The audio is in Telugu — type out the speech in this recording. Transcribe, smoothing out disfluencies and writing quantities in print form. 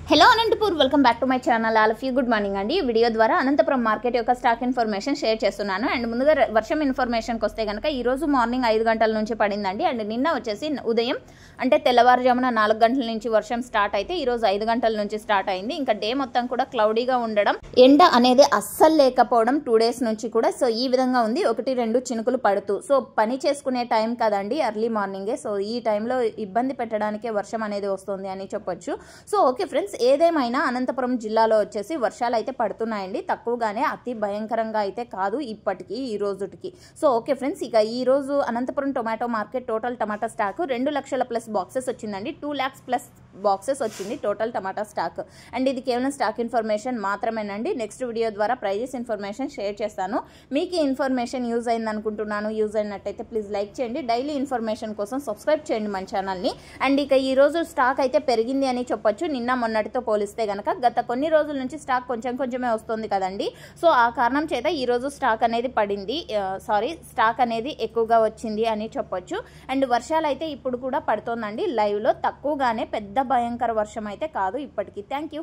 Hello Anantapur, welcome back to my channel. All of you good morning అండి. ఈ వీడియో ద్వారా అనంతపురం మార్కెట్ యొక్క స్టాక్ ఇన్ఫర్మేషన్ షేర్ చేస్తున్నాను. అండ్ ముందుగా వర్షం ఇన్ఫర్మేషన్కి వస్తే కనుక ఈరోజు మార్నింగ్ 5 గంటల నుంచి పడిందండి. అండ్ నిన్న వచ్చేసి ఉదయం అంటే తెల్లవారుజామున 4 గంటల నుంచి వర్షం స్టార్ట్ అయితే ఈరోజు 5 గంటల నుంచి స్టార్ట్ అయింది. ఇంకా డే మొత్తం కూడా క్లౌడీగా ఉండడం, ఎండ అనేది అస్సలు లేకపోవడం 2 డేస్ నుంచి కూడా. సో ఈ విధంగా ఉంది, 1-2 చినుకులు పడుతూ. సో పని చేసుకునే టైం కదండి, ఎర్లీ మార్నింగే. సో ఈ టైంలో ఇబ్బంది పెట్టడానికే వర్షం అనేది వస్తుంది అని చెప్పొచ్చు. సో ఓకే ఫ్రెండ్స్, ఏదేమైనా అనంతపురం జిల్లాలో వచ్చేసి వర్షాలు అయితే పడుతున్నాయండి. తక్కువగానే, అతి భయంకరంగా అయితే కాదు ఇప్పటికి, ఈ రోజుకి. సో ఓకే ఫ్రెండ్స్, ఇక ఈ రోజు అనంతపురం టొమాటో మార్కెట్ టోటల్ టమాటా స్టాక్ 2 లక్షల ప్లస్ బాక్సెస్ వచ్చిందండి. 2 lakhs ప్లస్ బాక్సెస్ వచ్చింది టోటల్ టమాటా స్టాక్. అండ్ ఇది కేవలం స్టాక్ ఇన్ఫర్మేషన్ మాత్రమేనండి. నెక్స్ట్ వీడియో ద్వారా ప్రైజెస్ ఇన్ఫర్మేషన్ షేర్ చేస్తాను. మీకు ఈ ఇన్ఫర్మేషన్ యూజ్ అయింది అనుకుంటున్నాను. యూజ్ అయినట్టయితే ప్లీజ్ లైక్ చేయండి. డైలీ ఇన్ఫర్మేషన్ కోసం సబ్స్క్రైబ్ చేయండి మన ఛానల్ని. అండ్ ఇక ఈ రోజు స్టాక్ అయితే పెరిగింది అని చెప్పొచ్చు నిన్న మొన్నటితో పోలిస్తే గనక. గత కొన్ని రోజుల నుంచి స్టాక్ కొంచెమే వస్తుంది కదండి. సో ఆ కారణం చేత ఈ రోజు స్టాక్ అనేది స్టాక్ అనేది ఎక్కువగా వచ్చింది అని చెప్పొచ్చు. అండ్ వర్షాలు అయితే ఇప్పుడు కూడా పడుతోందండి లైవ్ లో. తక్కువగానే, పెద్ద భయంకర వర్షం అయితే కాదు ఇప్పటికీ. Thank you.